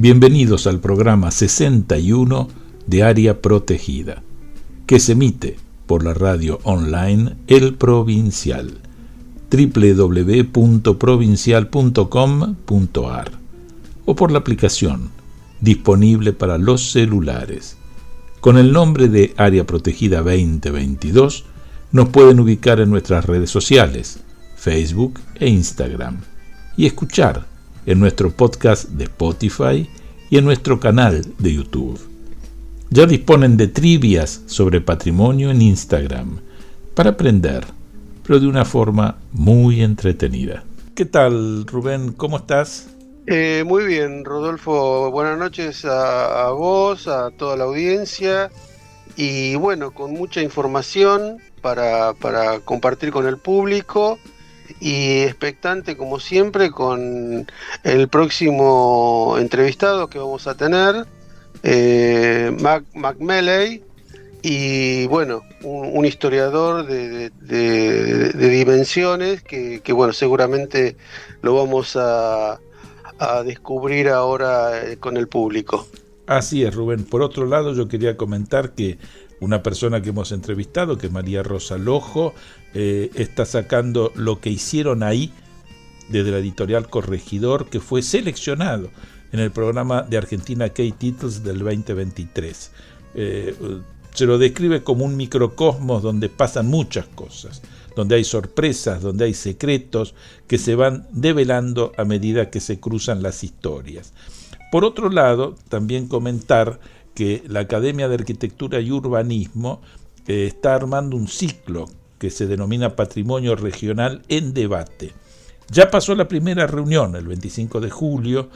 Bienvenidos al programa 61 de Área Protegida, que se emite por la radio online El Provincial, www.provincial.com.ar, o por la aplicación disponible para los celulares. Con el nombre de Área Protegida 2022, nos pueden ubicar en nuestras redes sociales, Facebook e Instagram, y escuchar en nuestro podcast de Spotify y en nuestro canal de YouTube. Ya disponen de trivias sobre patrimonio en Instagram para aprender, pero de una forma muy entretenida. ¿Qué tal, Rubén? ¿Cómo estás? Muy bien, Rodolfo. Buenas noches a vos, a toda la audiencia. Y bueno, con mucha información para compartir con el público. Y expectante, como siempre, con el próximo entrevistado que vamos a tener, Mac Melley. Y bueno, un historiador de dimensiones que bueno, seguramente lo vamos a descubrir ahora con el público. Así es, Rubén. Por otro lado, yo quería comentar que una persona que hemos entrevistado, que es María Rosa Lojo, está sacando Lo que hicieron ahí, desde la editorial Corregidor, que fue seleccionado en el programa de Argentina K-Titles del 2023. Se lo describe como un microcosmos donde pasan muchas cosas, donde hay sorpresas, donde hay secretos que se van develando a medida que se cruzan las historias. Por otro lado, también comentar que la Academia de Arquitectura y Urbanismo está armando un ciclo que se denomina Patrimonio Regional en Debate. Ya pasó la primera reunión, el 25 de julio,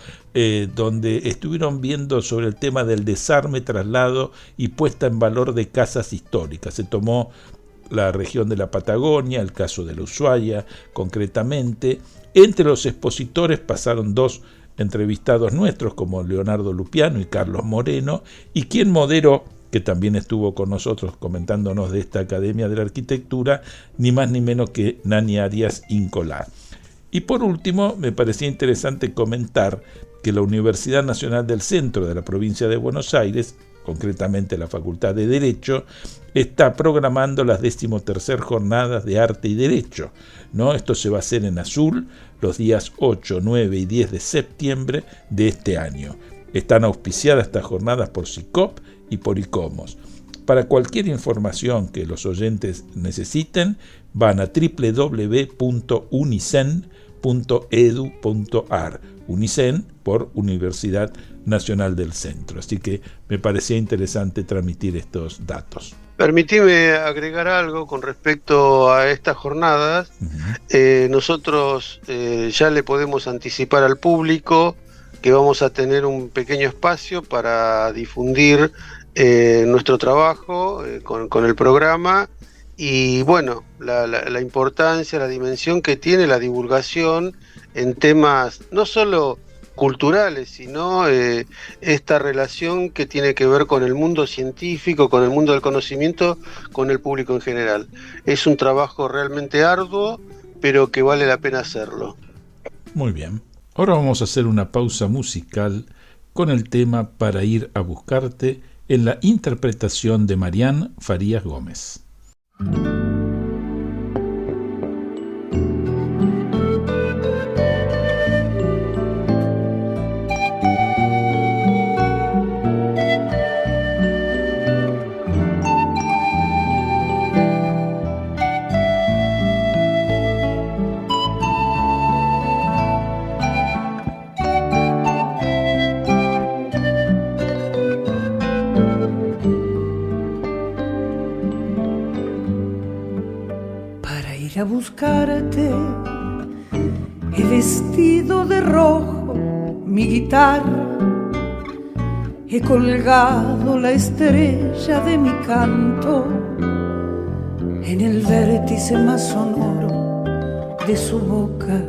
donde estuvieron viendo sobre el tema del desarme, traslado y puesta en valor de casas históricas. Se tomó la región de la Patagonia, el caso de la Ushuaia, concretamente. Entre los expositores pasaron dos entrevistados nuestros, como Leonardo Lupiano y Carlos Moreno, y quien moderó, que también estuvo con nosotros comentándonos de esta Academia de la Arquitectura, ni más ni menos que Nani Arias Incolá. Y por último, me parecía interesante comentar que la Universidad Nacional del Centro de la provincia de Buenos Aires, concretamente la Facultad de Derecho, está programando las 13ª jornadas de Arte y Derecho, ¿no? Esto se va a hacer en Azul los días 8, 9 y 10 de septiembre de este año. Están auspiciadas estas jornadas por SICOP y por ICOMOS. Para cualquier información que los oyentes necesiten, van a www.unicen.edu.ar. Unicen por Universidad Nacional del Centro. Así que me parecía interesante transmitir estos datos. Permitime agregar algo con respecto a estas jornadas. Nosotros ya le podemos anticipar al público que vamos a tener un pequeño espacio para difundir nuestro trabajo con el programa y bueno, la importancia, la dimensión que tiene la divulgación en temas no solo culturales, sino esta relación que tiene que ver con el mundo científico, con el mundo del conocimiento, con el público en general. Es un trabajo realmente arduo, pero que vale la pena hacerlo. Muy bien. Ahora vamos a hacer una pausa musical con el tema Para ir a buscarte, en la interpretación de Marián Farías Gómez. A buscarte, he vestido de rojo mi guitarra, he colgado la estrella de mi canto en el vértice más sonoro de su boca.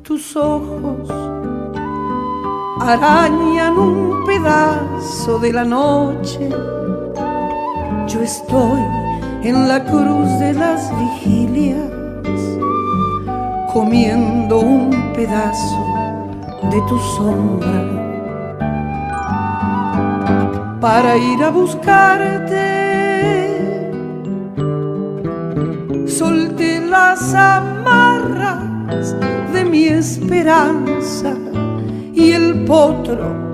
Tus ojos arañan un pedazo de la noche, yo estoy en la cruz de las vigilias, comiendo un pedazo de tu sombra. para ir a buscarte. Solté las amarras de mi esperanza y el potro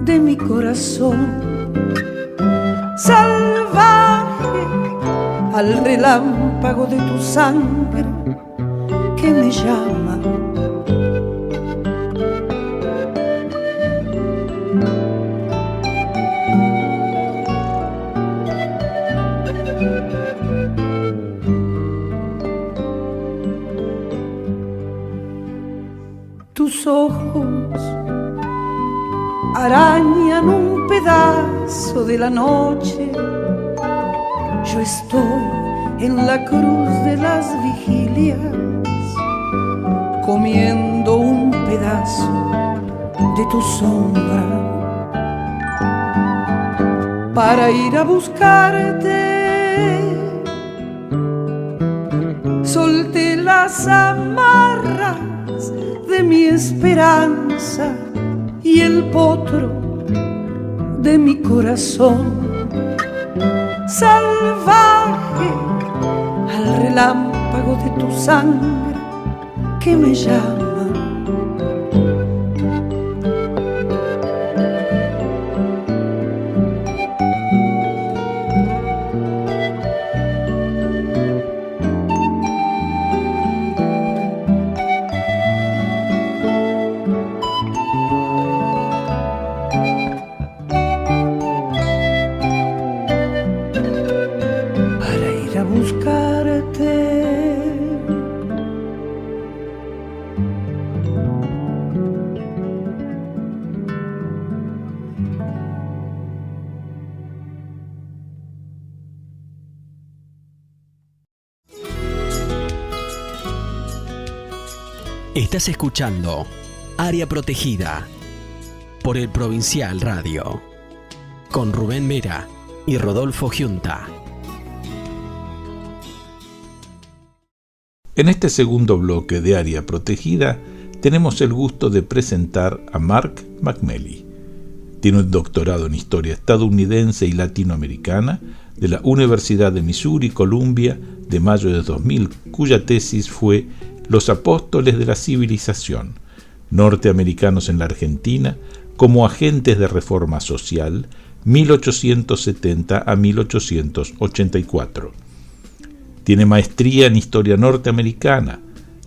de mi corazón. Salvaje al relámpago de tu sangre que me llama. Tus ojos arañan un pedazo de la noche. Yo estoy en la cruz de las vigilias, comiendo un pedazo de tu sombra para ir a buscarte. Solté las amarras de mi esperanza y el potro de mi corazón. Salvaje al relámpago de tu sangre que me llama. Estás escuchando Área Protegida por el Provincial Radio con Rubén Mera y Rodolfo Giunta. En este segundo bloque de Área Protegida tenemos el gusto de presentar a Mark McMelley. Tiene un doctorado en Historia estadounidense y latinoamericana de la Universidad de Missouri, Columbia, de mayo de 2000, cuya tesis fue Los apóstoles de la civilización, norteamericanos en la Argentina, como agentes de reforma social, 1870 a 1884. Tiene maestría en Historia norteamericana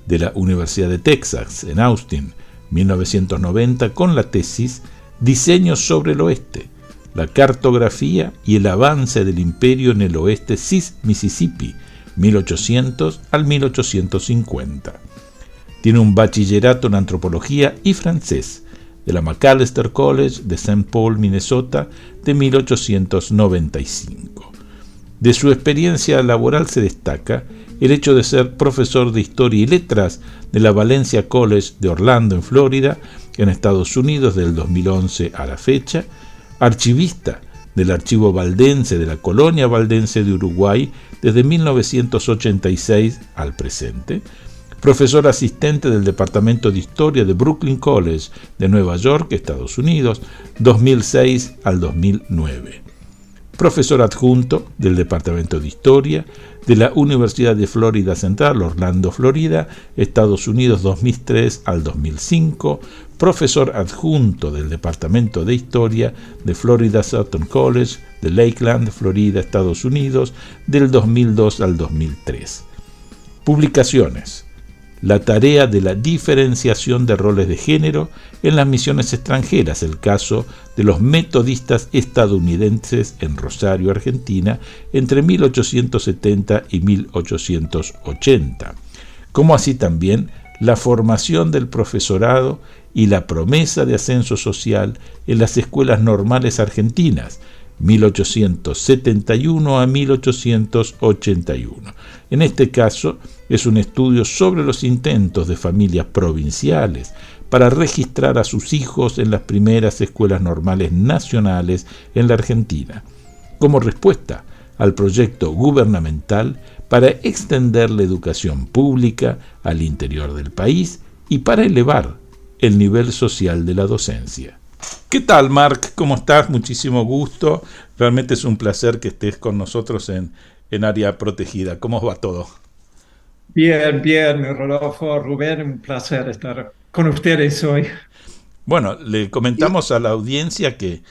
de la Universidad de Texas, en Austin, 1990, con la tesis Diseños sobre el Oeste, la cartografía y el avance del imperio en el oeste cis-Mississippi, 1800 al 1850. Tiene un bachillerato en antropología y francés de la Macalester College de St. Paul, Minnesota, de 1895. De su experiencia laboral se destaca el hecho de ser profesor de Historia y Letras de la Valencia College de Orlando, en Florida, en Estados Unidos, del 2011 a la fecha, archivista del Archivo Valdense de la Colonia Valdense de Uruguay desde 1986 al presente, profesor asistente del Departamento de Historia de Brooklyn College de Nueva York, Estados Unidos, 2006 al 2009. Profesor adjunto del Departamento de Historia de la Universidad de Florida Central, Orlando, Florida, Estados Unidos, 2003 al 2005, profesor adjunto del Departamento de Historia de Florida Southern College de Lakeland, Florida, Estados Unidos, del 2002 al 2003. Publicaciones: La tarea de la diferenciación de roles de género en las misiones extranjeras, el caso de los metodistas estadounidenses en Rosario, Argentina, entre 1870 y 1880, como así también la formación del profesorado y la promesa de ascenso social en las escuelas normales argentinas, 1871 a 1881. En este caso, es un estudio sobre los intentos de familias provinciales para registrar a sus hijos en las primeras escuelas normales nacionales en la Argentina, como respuesta al proyecto gubernamental para extender la educación pública al interior del país y para elevar el nivel social de la docencia. ¿Qué tal, Marc? ¿Cómo estás? Muchísimo gusto. Realmente es un placer que estés con nosotros en Área Protegida. ¿Cómo va todo? Bien, bien, Rodolfo, Rubén, un placer estar con ustedes hoy. Bueno, le comentamos a la audiencia que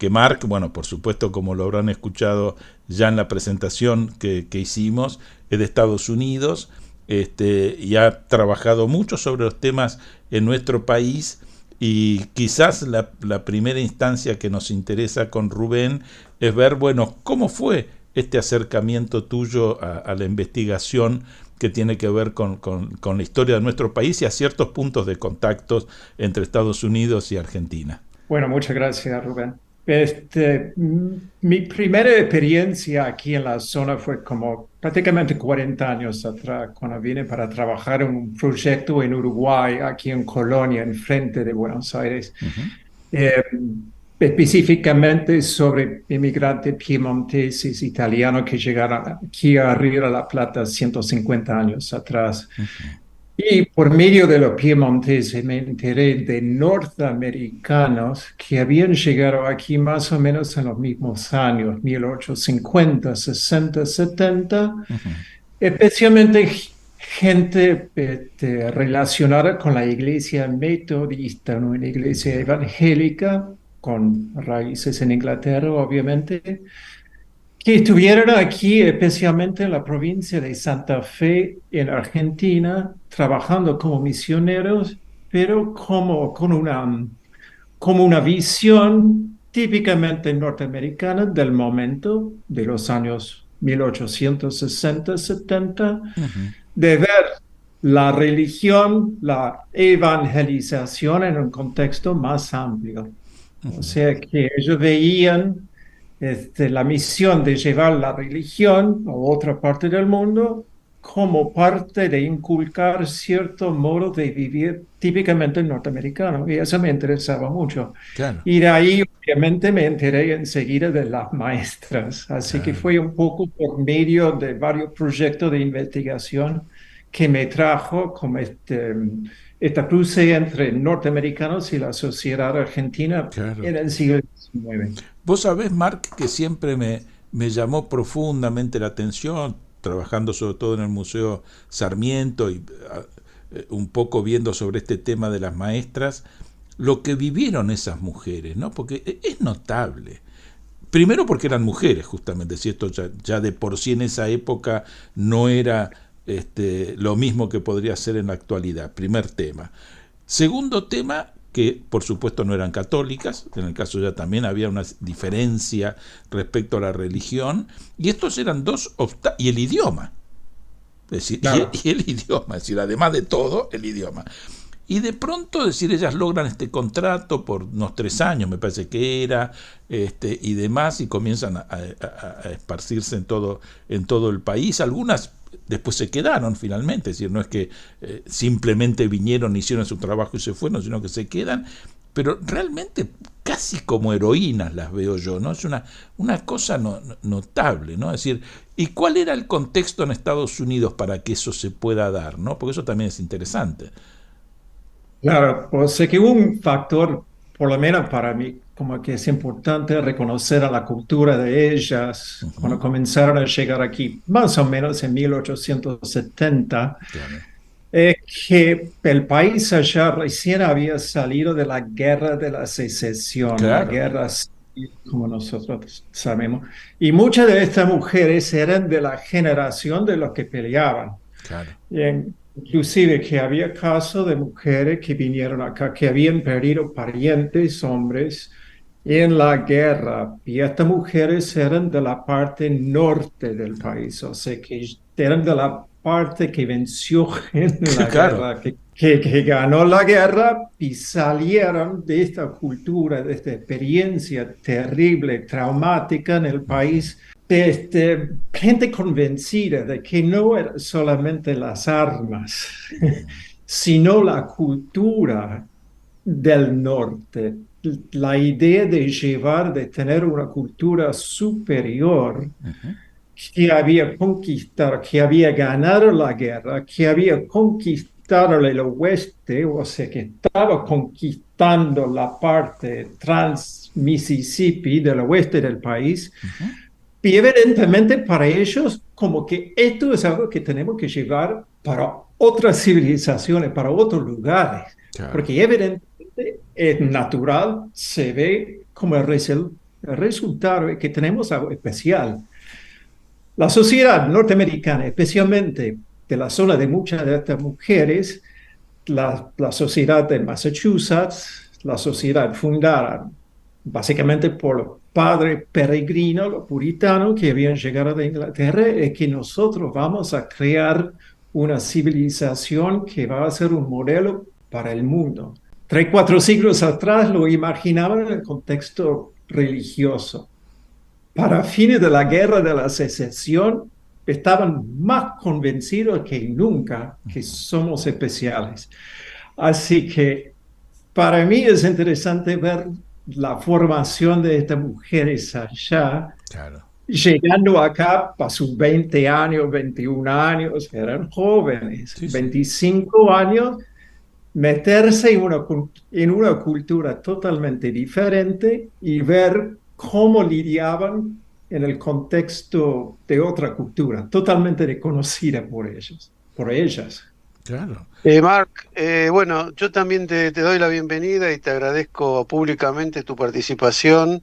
Marc, bueno, por supuesto, como lo habrán escuchado ya en la presentación que hicimos, es de Estados Unidos, y ha trabajado mucho sobre los temas en nuestro país. Y quizás la primera instancia que nos interesa con Rubén es ver, bueno, cómo fue este acercamiento tuyo a la investigación que tiene que ver con la historia de nuestro país y a ciertos puntos de contactos entre Estados Unidos y Argentina. Bueno, muchas gracias, Rubén. Mi primera experiencia aquí en la zona fue como prácticamente 40 años atrás, cuando vine para trabajar en un proyecto en Uruguay, aquí en Colonia, enfrente de Buenos Aires. Uh-huh. Eh, Específicamente sobre inmigrantes piemonteses italianos que llegaron aquí a Río de la Plata 150 años atrás. Uh-huh. Y por medio de los piemonteses me enteré de norteamericanos que habían llegado aquí más o menos en los mismos años, 1850, 60, 70, Uh-huh. especialmente gente relacionada con la iglesia metodista, una iglesia evangélica con raíces en Inglaterra, obviamente, que estuvieron aquí, especialmente en la provincia de Santa Fe, en Argentina, trabajando como misioneros, pero como una visión típicamente norteamericana del momento, de los años 1860-70, Uh-huh. de ver la religión, la evangelización en un contexto más amplio. O sea que ellos veían la misión de llevar la religión a otra parte del mundo como parte de inculcar cierto modo de vivir típicamente norteamericano. Y eso me interesaba mucho. Claro. Y de ahí, obviamente, me enteré enseguida de las maestras. Así que fue un poco por medio de varios proyectos de investigación que me trajo como esta cruce entre norteamericanos y la sociedad argentina Claro. en el siglo XIX. Vos sabés, Marc, que siempre me llamó profundamente la atención, trabajando sobre todo en el Museo Sarmiento y un poco viendo sobre este tema de las maestras, lo que vivieron esas mujeres, ¿no? Porque es notable. Primero porque eran mujeres, justamente, si esto ya de por sí en esa época no era lo mismo que podría ser en la actualidad. Primer tema. Segundo tema, que por supuesto no eran católicas, en el caso ya también había una diferencia respecto a la religión, y estos eran dos obstáculos, y el idioma, es decir, Claro. y el idioma, es decir, además de todo, el idioma. Y de pronto, decir, ellas logran este contrato por unos 3 años, me parece que era, y demás, y comienzan a esparcirse en todo el país. Algunas después se quedaron finalmente, es decir, no es que simplemente vinieron, hicieron su trabajo y se fueron, sino que se quedan, pero realmente casi como heroínas las veo yo, ¿no? Es una cosa notable, ¿no? Es decir, ¿y cuál era el contexto en Estados Unidos para que eso se pueda dar, ¿no? Porque eso también es interesante. Claro, pues sé que un factor, por lo menos para mí, como que es importante reconocer a la cultura de ellas cuando comenzaron a llegar aquí, más o menos en 1870, Claro. que el país allá recién había salido de la guerra de la secesión, la Claro. guerra civil, como nosotros sabemos, y muchas de estas mujeres eran de la generación de los que peleaban. Claro. Inclusive que había casos de mujeres que vinieron acá, que habían perdido parientes, hombres, en la guerra. Y estas mujeres eran de la parte norte del país, o sea, que eran de la parte que venció en la Claro. guerra, que ganó la guerra y salieron de esta cultura, de esta experiencia terrible, traumática en el país. Gente convencida de que no eran solamente las armas, sino la cultura del norte, la idea de llevar, de tener una cultura superior que había conquistado, que había ganado la guerra, que había conquistado el oeste, o sea, que estaba cortando la parte trans-Mississippi del oeste del país. Y evidentemente para ellos, como que esto es algo que tenemos que llevar para otras civilizaciones, para otros lugares. Claro. Porque evidentemente es natural, se ve como el resultado es que tenemos algo especial. La sociedad norteamericana, especialmente de la zona de muchas de estas mujeres, la sociedad de Massachusetts, la sociedad fundada básicamente por los padres peregrinos, los puritanos que habían llegado de Inglaterra, es que nosotros vamos a crear una civilización que va a ser un modelo para el mundo. 3, 4 siglos atrás lo imaginaban en el contexto religioso. Para fines de la guerra de la secesión, estaban más convencidos que nunca que somos especiales. Así que para mí es interesante ver la formación de estas mujeres allá, Claro. llegando acá para sus 20 años, 21 años, eran jóvenes, Sí, sí. 25 años, meterse en una cultura totalmente diferente y ver cómo lidiaban en el contexto de otra cultura, totalmente desconocida por ellos, por ellas. Claro. Marc, bueno, yo también te doy la bienvenida y te agradezco públicamente tu participación.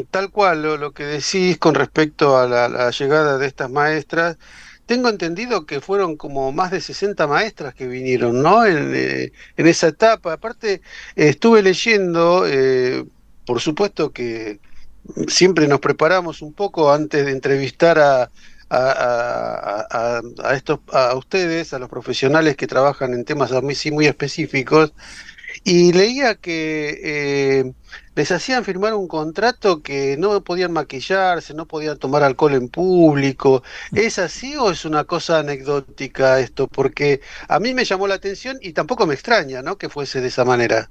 Tal cual lo que decís con respecto a la llegada de estas maestras, tengo entendido que fueron como más de 60 maestras que vinieron, ¿no? En esa etapa. Aparte, estuve leyendo, por supuesto que siempre nos preparamos un poco antes de entrevistar a ustedes, a los profesionales que trabajan en temas así muy específicos, y leía que les hacían firmar un contrato que no podían maquillarse, no podían tomar alcohol en público. ¿Es así o es una cosa anecdótica esto? Porque a mí me llamó la atención y tampoco me extraña, ¿no?, que fuese de esa manera.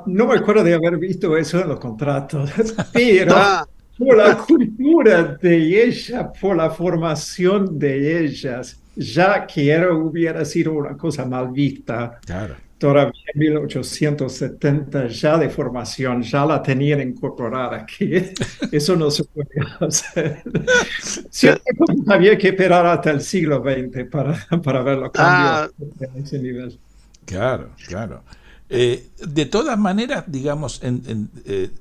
No me acuerdo de haber visto eso en los contratos, pero Ah, por la cultura de ella, por la formación de ellas, ya que hubiera sido una cosa mal vista. Claro. Todavía en 1870 ya de formación, ya la tenían incorporada, que eso no se puede hacer. Siempre había que esperar hasta el siglo XX para ver los cambios en ese nivel. Claro, claro. De todas maneras, digamos,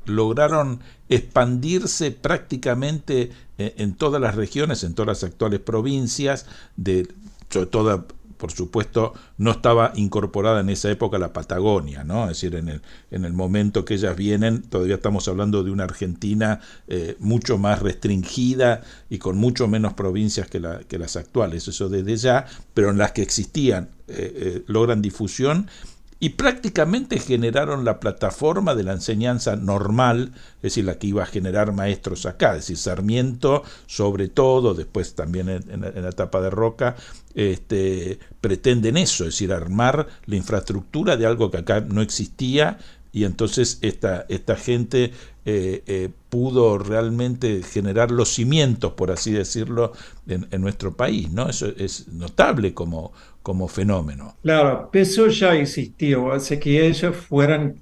lograron expandirse prácticamente en todas las regiones, en todas las actuales provincias, sobre todo, por supuesto, no estaba incorporada en esa época la Patagonia, ¿no? Es decir, en el momento que ellas vienen, todavía estamos hablando de una Argentina mucho más restringida y con mucho menos provincias que las actuales, eso desde ya, pero en las que existían logran difusión y prácticamente generaron la plataforma de la enseñanza normal, es decir, la que iba a generar maestros acá, es decir, Sarmiento, sobre todo, después también en la etapa de Roca, pretenden eso, es decir, armar la infraestructura de algo que acá no existía, y entonces esta gente pudo realmente generar los cimientos, por así decirlo, en nuestro país, ¿no? Eso es notable como fenómeno. Claro, eso ya existió, hace que ellas fueran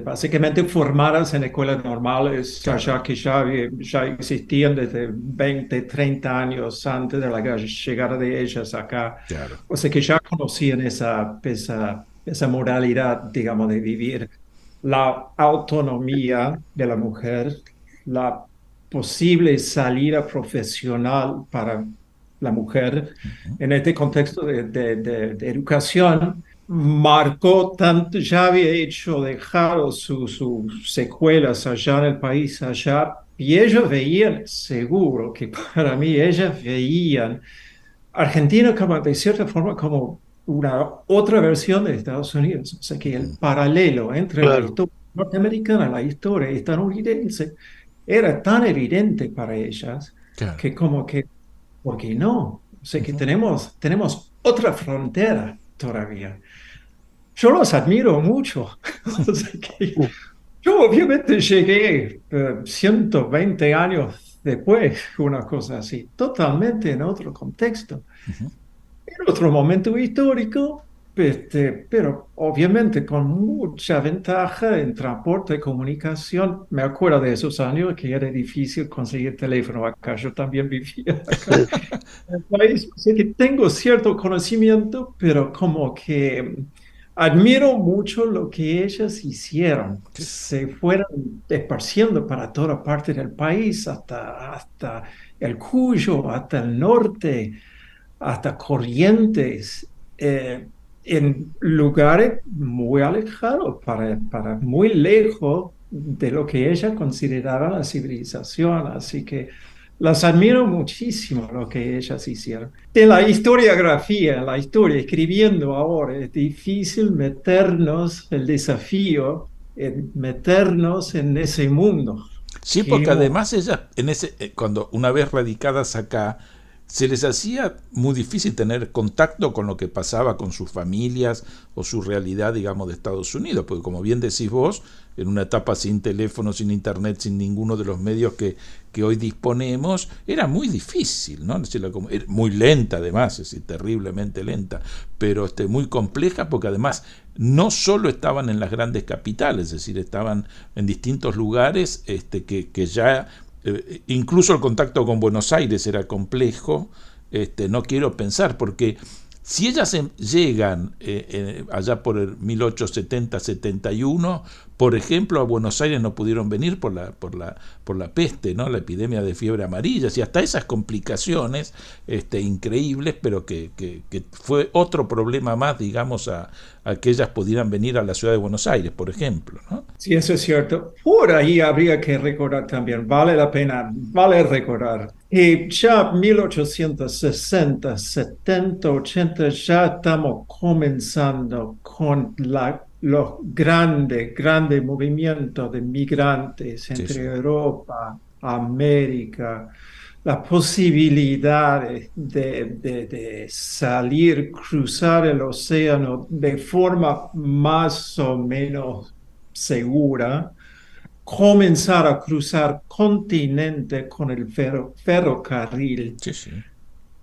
básicamente formadas en escuelas normales, Claro. que ya existían desde 20, 30 años antes de la llegada de ellas acá. Claro. O sea que ya conocían esa modalidad, digamos, de vivir la autonomía de la mujer, la posible salida profesional para la mujer en este contexto de educación. Marcó tanto, ya había dejado sus secuelas allá en el país, allá, y ellos veían, seguro que para mí, ellas veían Argentina como, de cierta forma, como una otra versión de Estados Unidos. O sea que el paralelo entre la claro. historia norteamericana y la historia estadounidense era tan evidente para ellas Claro. que como que, ¿por qué no? O sea que tenemos otra frontera todavía. Yo los admiro mucho. O sea que yo obviamente llegué 120 años después, una cosa así, totalmente en otro contexto, en otro momento histórico, Pero obviamente con mucha ventaja en transporte y comunicación. Me acuerdo de esos años que era difícil conseguir teléfono acá. Yo también vivía acá en el país. Así que tengo cierto conocimiento, pero como que admiro mucho lo que ellas hicieron. Se fueron esparciendo para toda parte del país, hasta el Cuyo, hasta el norte, hasta Corrientes, en lugares muy alejados, muy lejos de lo que ella consideraba la civilización. Así que las admiro muchísimo lo que ellas hicieron. En la historiografía, en la historia, escribiendo ahora, es difícil meternos, el desafío, meternos en ese mundo. Sí, porque además ellas, cuando una vez radicadas acá, se les hacía muy difícil tener contacto con lo que pasaba con sus familias o su realidad, digamos, de Estados Unidos, porque como bien decís vos, en una etapa sin teléfono, sin internet, sin ninguno de los medios que hoy disponemos, era muy difícil, ¿no? Es decir, muy lenta además, es decir, terriblemente lenta, pero muy compleja, porque además no solo estaban en las grandes capitales, es decir, estaban en distintos lugares que ya... incluso el contacto con Buenos Aires era complejo. No quiero pensar, porque si ellas llegan allá por el 1870-71, por ejemplo, a Buenos Aires no pudieron venir por la peste, ¿no? La epidemia de fiebre amarilla, y hasta esas complicaciones increíbles, pero que fue otro problema más, digamos, a que ellas pudieran venir a la ciudad de Buenos Aires, por ejemplo, ¿no? Sí, eso es cierto. Por ahí habría que recordar también, vale la pena, vale recordar, que ya 1860, 70, 80, ya estamos comenzando con los grandes movimientos de migrantes entre Europa, América, las posibilidades de salir, cruzar el océano de forma más o menos segura, comenzar a cruzar continente con el ferrocarril. Sí, sí.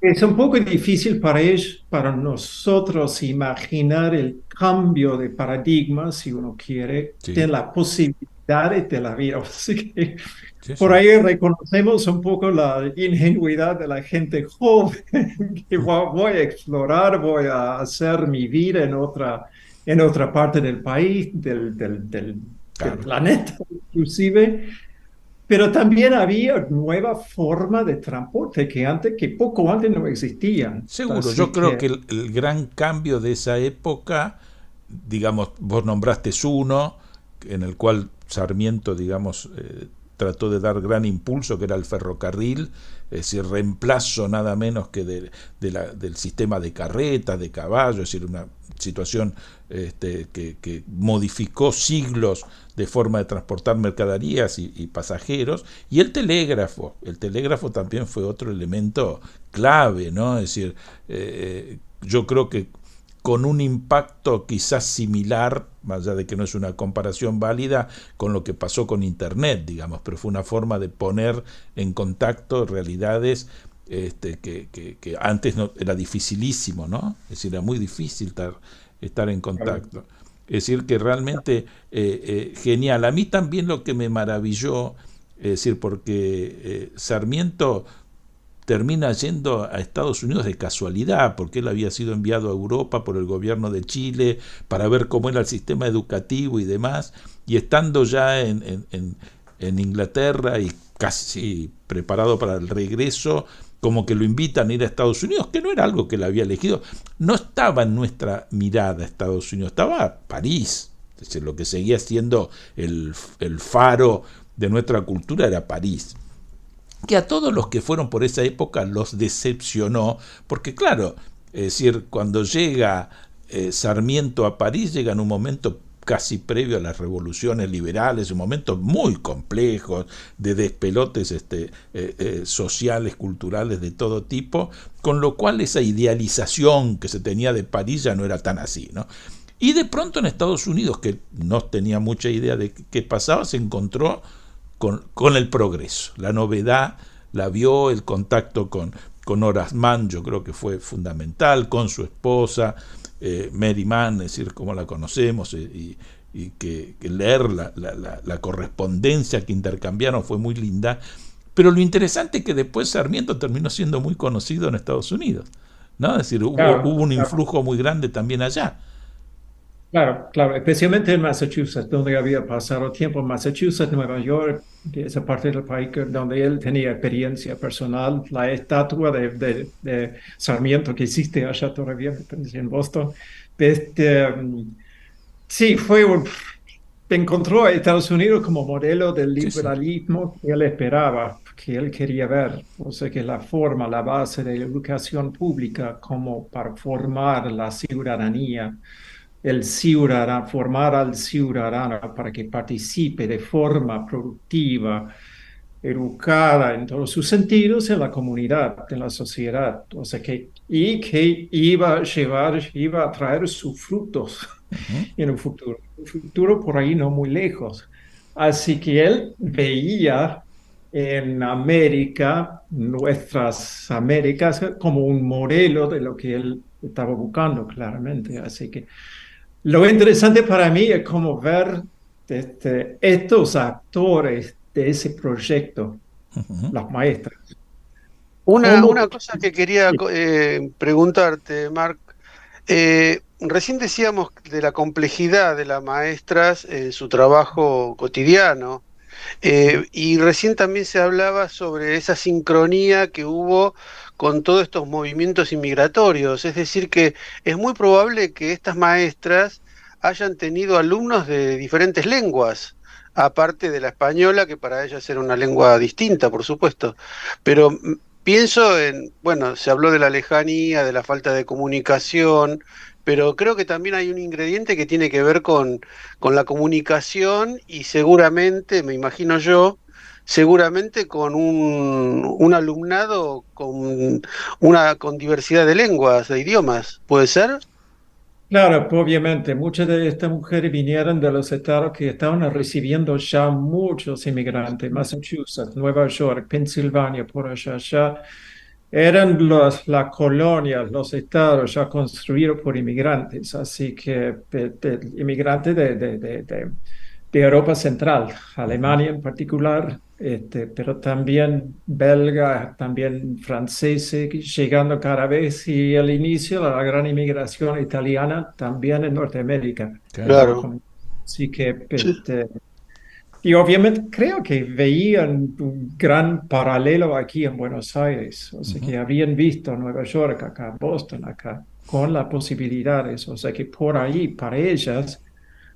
Es un poco difícil para ellos, para nosotros imaginar el cambio de paradigma, si uno quiere, de las posibilidades de la vida. Así que por ahí reconocemos un poco la ingenuidad de la gente joven, que voy a explorar, voy a hacer mi vida en otra parte del país, del planeta inclusive. Pero también había nueva forma de transporte que poco antes no existían. Seguro, así yo creo que el gran cambio de esa época, digamos, vos nombraste uno, en el cual Sarmiento, digamos, trató de dar gran impulso, que era el ferrocarril, es decir, reemplazo nada menos que del sistema de carretas, de caballos, es decir, una situación que modificó siglos de forma de transportar mercaderías y pasajeros. Y el telégrafo también fue otro elemento clave, ¿no? Es decir, yo creo que con un impacto quizás similar, más allá de que no es una comparación válida, con lo que pasó con Internet, digamos, pero fue una forma de poner en contacto realidades que antes no, era dificilísimo, ¿no? Es decir, era muy difícil estar en contacto. Es decir, que realmente genial. A mí también lo que me maravilló, es decir, porque Sarmiento termina yendo a Estados Unidos de casualidad, porque él había sido enviado a Europa por el gobierno de Chile para ver cómo era el sistema educativo y demás, y estando ya en Inglaterra y casi preparado para el regreso, como que lo invitan a ir a Estados Unidos, que no era algo que él había elegido. No estaba en nuestra mirada Estados Unidos, estaba París. Es decir, lo que seguía siendo el faro de nuestra cultura era París, que a todos los que fueron por esa época los decepcionó, porque claro, es decir, cuando llega Sarmiento a París, llega en un momento casi previo a las revoluciones liberales, un momento muy complejo de despelotes sociales, culturales de todo tipo, con lo cual esa idealización que se tenía de París ya no era tan así, ¿no? Y de pronto en Estados Unidos, que no tenía mucha idea de qué pasaba, se encontró con el progreso, la novedad, la vio, el contacto con Horace Mann, yo creo que fue fundamental, con su esposa, Mary Mann, es decir, como la conocemos, y que leer la correspondencia que intercambiaron fue muy linda. Pero lo interesante es que después Sarmiento terminó siendo muy conocido en Estados Unidos, ¿no? Es decir, hubo un influjo muy grande también allá. Claro, claro, especialmente en Massachusetts, donde había pasado tiempo en Massachusetts, Nueva York, de esa parte del país donde él tenía experiencia personal. La estatua de Sarmiento que existe allá todavía, en Boston. Este, sí, encontró a Estados Unidos como modelo del Sí, sí. liberalismo que él esperaba, que él quería ver. O sea, que la forma, la base de la educación pública como para formar la ciudadanía, formar al ciudadano para que participe de forma productiva, educada en todos sus sentidos en la comunidad, en la sociedad. O sea que iba a traer sus frutos Ujú. en un futuro por ahí no muy lejos. Así que él veía en América, nuestras Américas, como un modelo de lo que él estaba buscando claramente. Así que lo interesante para mí es como ver estos actores de ese proyecto, Ujú. las maestras, Una cómo... cosa que quería preguntarte, Marc, recién decíamos de la complejidad de las maestras en su trabajo cotidiano, y recién también se hablaba sobre esa sincronía que hubo con todos estos movimientos inmigratorios, es decir, que es muy probable que estas maestras hayan tenido alumnos de diferentes lenguas, aparte de la española, que para ellas era una lengua distinta, por supuesto. Pero pienso en, bueno, se habló de la lejanía, de la falta de comunicación, pero creo que también hay un ingrediente que tiene que ver con la comunicación y seguramente, me imagino yo, seguramente con un alumnado con diversidad de lenguas, de idiomas, ¿puede ser? Claro, pues, obviamente, muchas de estas mujeres vinieron de los estados que estaban recibiendo ya muchos inmigrantes, Massachusetts, Nueva York, Pensilvania, por allá, ya eran las colonias, los estados ya construidos por inmigrantes, así que inmigrantes de Europa Central, Ujú. Alemania en particular, pero también belga, también franceses, llegando cada vez, y al inicio la gran inmigración italiana también en Norteamérica. Claro. Estaba Claro. con- Así que, Sí. y obviamente creo que veían un gran paralelo aquí en Buenos Aires, o sea Ujú. que habían visto Nueva York, acá, Boston, acá, con las posibilidades, o sea que por ahí, para ellas,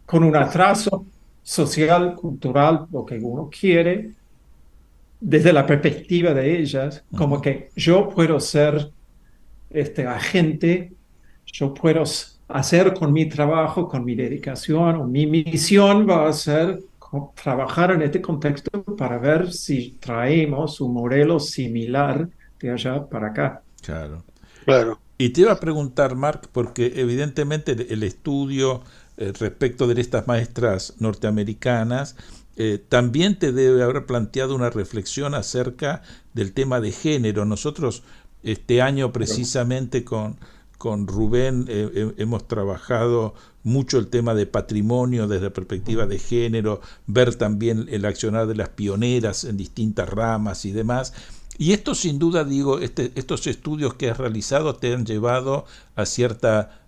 con un atraso social, cultural, lo que uno quiere, desde la perspectiva de ellas, como Ujú. que yo puedo ser este agente, yo puedo hacer con mi trabajo, con mi dedicación, o mi misión va a ser trabajar en este contexto para ver si traemos un modelo similar de allá para acá. Claro. Claro. Y te iba a preguntar, Marc, porque evidentemente el estudio respecto de estas maestras norteamericanas también te debe haber planteado una reflexión acerca del tema de género. Nosotros este año precisamente con Rubén hemos trabajado mucho el tema de patrimonio desde la perspectiva de género, ver también el accionar de las pioneras en distintas ramas y demás. Y esto sin duda, digo, estos estudios que has realizado te han llevado a cierta,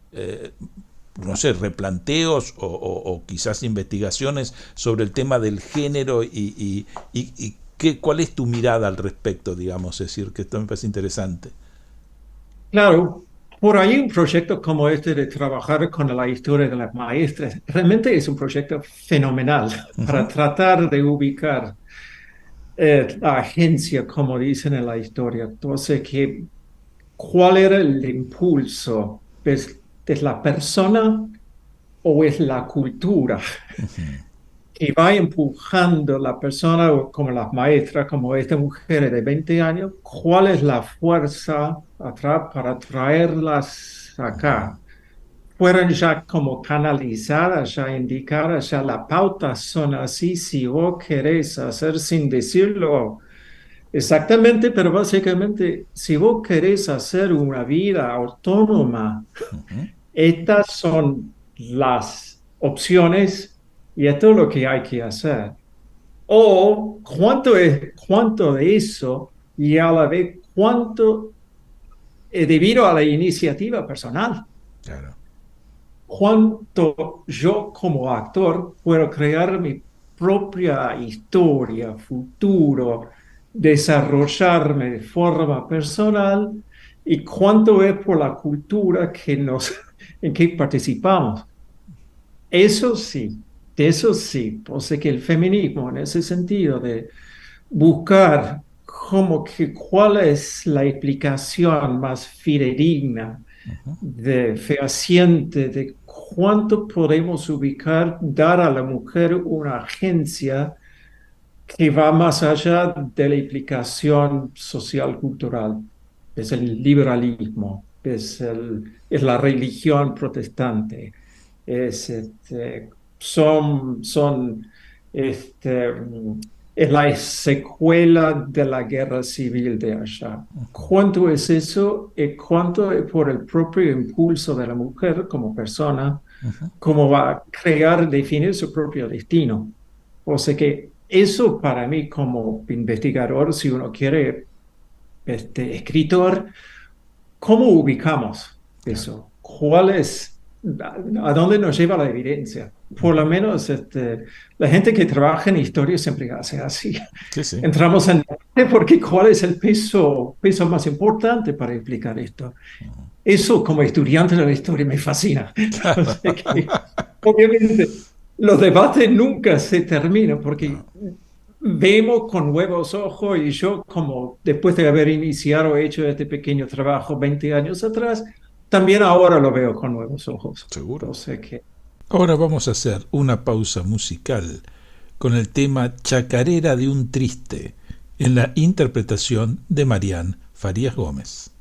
no sé, replanteos o quizás investigaciones sobre el tema del género y cuál es tu mirada al respecto, digamos, es decir, que esto me parece interesante. Claro, por ahí un proyecto como este de trabajar con la historia de las maestras, realmente es un proyecto fenomenal para Ujú. tratar de ubicar la agencia, como dicen en la historia. Entonces, ¿cuál era el impulso? ¿Es la persona o es la cultura que va empujando la persona como las maestras, como esta mujer de 20 años? ¿Cuál es la fuerza atrás para traerlas acá? Fueron ya como canalizadas, ya indicadas, ya la pauta son así, si vos querés hacer sin decirlo exactamente, pero básicamente, si vos querés hacer una vida autónoma, Ujú. Estas son las opciones y esto es lo que hay que hacer. O cuánto de eso y a la vez cuánto es debido a la iniciativa personal. Claro. Cuánto yo como actor puedo crear mi propia historia, futuro, desarrollarme de forma personal y cuánto es por la cultura en que participamos. Eso sí, de eso sí, o sea que el feminismo en ese sentido de buscar como que cuál es la explicación más fidedigna, fehaciente de cuánto podemos ubicar, dar a la mujer una agencia que va más allá de la implicación social cultural. Es el liberalismo, es la religión protestante, es, son este, es la secuela de la guerra civil de allá. ¿Cuánto es eso? Y cuánto es por el propio impulso de la mujer como persona, cómo va a crear, definir su propio destino. O sea que eso para mí como investigador, si uno quiere, escritor, ¿cómo ubicamos eso? ¿Cuál es, a dónde nos lleva la evidencia? Por lo menos la gente que trabaja en historia siempre hace así. Sí, sí. Entramos en porque ¿cuál es el peso más importante para explicar esto? Eso como estudiante de la historia me fascina. O sea que, obviamente los debates nunca se terminan porque vemos con nuevos ojos y yo como después de haber iniciado hecho este pequeño trabajo 20 años atrás, también ahora lo veo con nuevos ojos. Seguro. O sea que... Ahora vamos a hacer una pausa musical con el tema Chacarera de un Triste, en la interpretación de Marián Farías Gómez.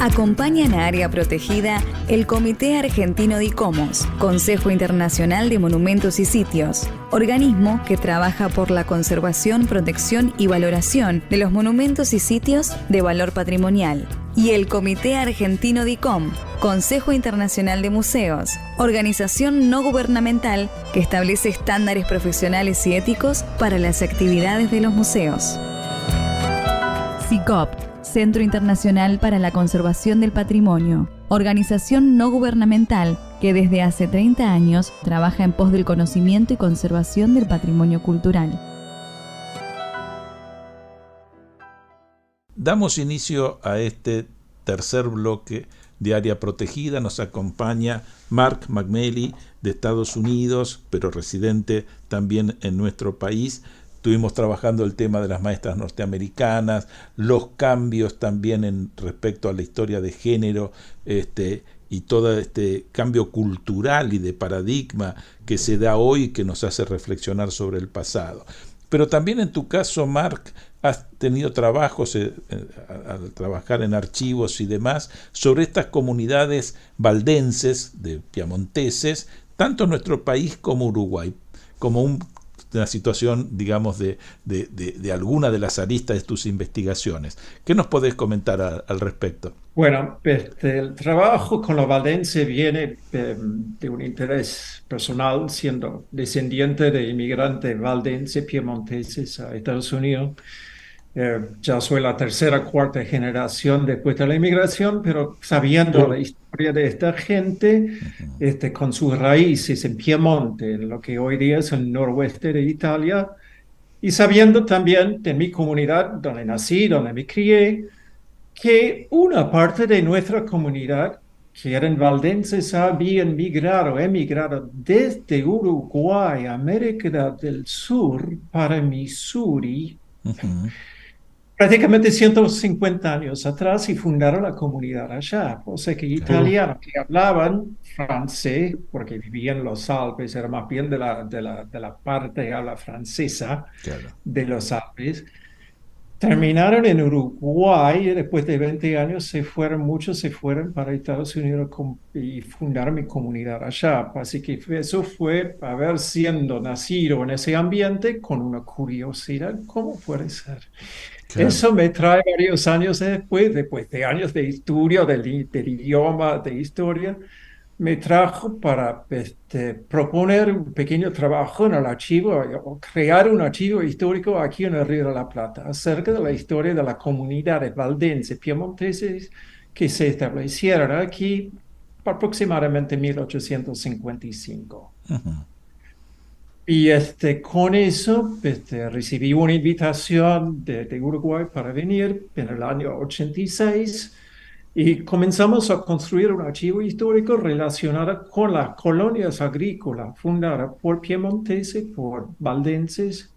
Acompañan a Área Protegida el Comité Argentino de ICOMOS, Consejo Internacional de Monumentos y Sitios, organismo que trabaja por la conservación, protección y valoración de los monumentos y sitios de valor patrimonial, y el Comité Argentino de ICOM, Consejo Internacional de Museos, organización no gubernamental que establece estándares profesionales y éticos para las actividades de los museos. CICOP, Centro Internacional para la Conservación del Patrimonio, organización no gubernamental que desde hace 30 años trabaja en pos del conocimiento y conservación del patrimonio cultural. Damos inicio a este tercer bloque de Área Protegida. Nos acompaña Mark McMelley de Estados Unidos, pero residente también en nuestro país. Estuvimos trabajando el tema de las maestras norteamericanas, los cambios también en respecto a la historia de género, y todo este cambio cultural y de paradigma que se da hoy, que nos hace reflexionar sobre el pasado. Pero también en tu caso, Mark, has tenido trabajos al trabajar en archivos y demás sobre estas comunidades valdenses, de piamonteses, tanto en nuestro país como Uruguay, como una situación, digamos, de alguna de las aristas de tus investigaciones. ¿Qué nos podés comentar al respecto? Bueno, el trabajo con los valdenses viene de un interés personal, siendo descendiente de inmigrantes valdenses piemonteses a Estados Unidos. Ya soy la tercera o cuarta generación después de la inmigración, pero sabiendo la historia de esta gente, con sus raíces en Piemonte, en lo que hoy día es el noroeste de Italia, y sabiendo también de mi comunidad donde nací, donde me crié, que una parte de nuestra comunidad, que eran valdenses, habían emigrado desde Uruguay, América del Sur, para Missouri, prácticamente 150 años atrás, y fundaron la comunidad allá. O sea que italianos que hablaban francés, porque vivían en los Alpes, era más bien de la parte de habla francesa de los Alpes, terminaron en Uruguay y después de 20 años muchos se fueron para Estados Unidos y fundaron mi comunidad allá. Así que eso fue haber siendo nacido en ese ambiente con una curiosidad, ¿cómo puede ser? Claro. Eso me trae varios años después de años de estudio del idioma, de historia, me trajo para proponer un pequeño trabajo en el archivo, o crear un archivo histórico aquí en el Río de la Plata, acerca de la historia de la comunidad de valdenses piemonteses que se establecieron aquí aproximadamente en 1855. Y con eso recibí una invitación de Uruguay para venir en el año 86 y comenzamos a construir un archivo histórico relacionado con las colonias agrícolas fundadas por piemonteses, por valdenses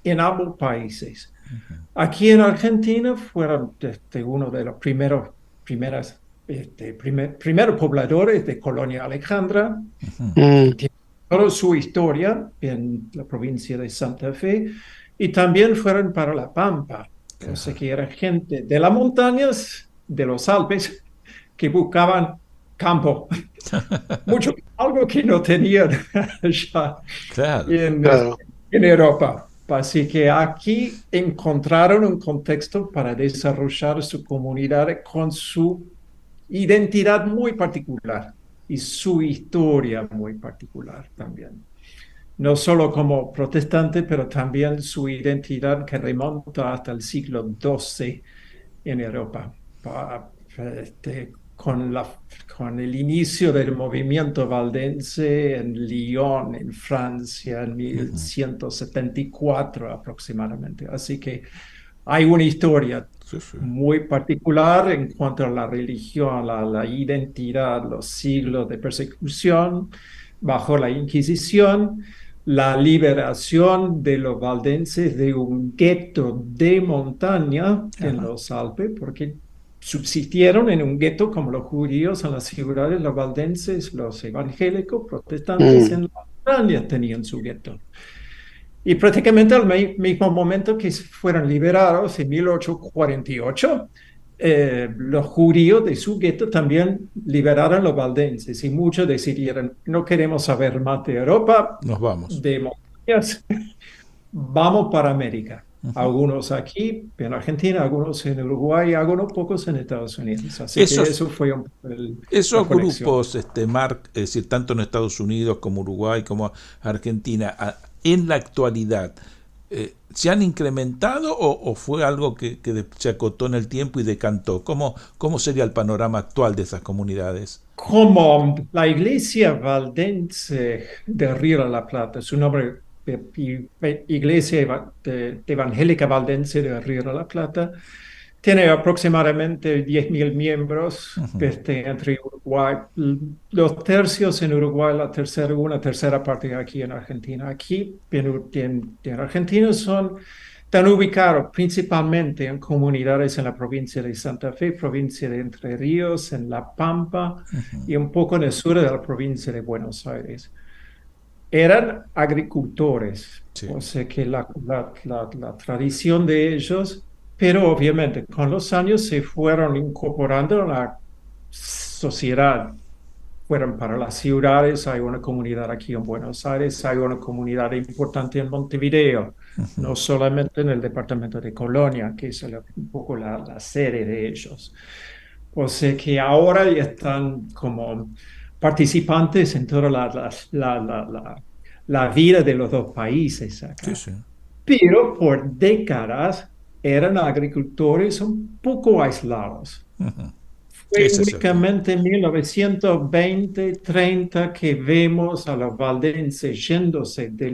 en ambos países. Aquí en Argentina fueron uno de los primeros pobladores de Colonia Alejandra, toda su historia en la provincia de Santa Fe, y también fueron para La Pampa. O sea que era gente de las montañas, de los Alpes, que buscaban campo. Algo que no tenían ya en Europa. Así que aquí encontraron un contexto para desarrollar su comunidad con su identidad muy particular y su historia muy particular también. No solo como protestante, pero también su identidad que remonta hasta el siglo XII en Europa, con el inicio del movimiento valdense en Lyon, en Francia, en 1174 aproximadamente. Así que hay una historia muy particular en cuanto a la religión, la identidad, los siglos de persecución bajo la Inquisición, la liberación de los valdenses de un gueto de montaña en los Alpes, porque subsistieron en un gueto como los judíos en las ciudades, los valdenses, los evangélicos, protestantes en la montaña tenían su gueto. Y prácticamente al mismo momento que fueron liberados en 1848, los judíos de su gueto también liberaron los valdenses y muchos decidieron, no queremos saber más de Europa, nos vamos. De montañas, vamos para América. Algunos aquí en Argentina, algunos en Uruguay, algunos pocos en Estados Unidos. Así que eso fue esos grupos, Mark, es decir, tanto en Estados Unidos como Uruguay como Argentina, en la actualidad, ¿se han incrementado o fue algo que se acotó en el tiempo y decantó? ¿Cómo sería el panorama actual de esas comunidades? Como la iglesia valdense de Río de la Plata, su nombre Iglesia Evangélica Valdense de Río de la Plata, tiene aproximadamente 10.000 miembros entre Uruguay, 2/3 en Uruguay, una tercera parte aquí en Argentina. Aquí en Argentina están ubicados principalmente en comunidades en la provincia de Santa Fe, provincia de Entre Ríos, en La Pampa y un poco en el sur de la provincia de Buenos Aires. Eran agricultores, Sí. o sea que la tradición de ellos, pero obviamente con los años se fueron incorporando a la sociedad. Fueron para las ciudades, hay una comunidad aquí en Buenos Aires, hay una comunidad importante en Montevideo, no solamente en el departamento de Colonia, que es un poco la sede de ellos. O sea que ahora ya están como participantes en toda la vida de los dos países acá. Sí, sí. Pero por décadas eran agricultores un poco aislados. Fue Ese es el tema. únicamente en 1920-30 que vemos a los valdenses yéndose de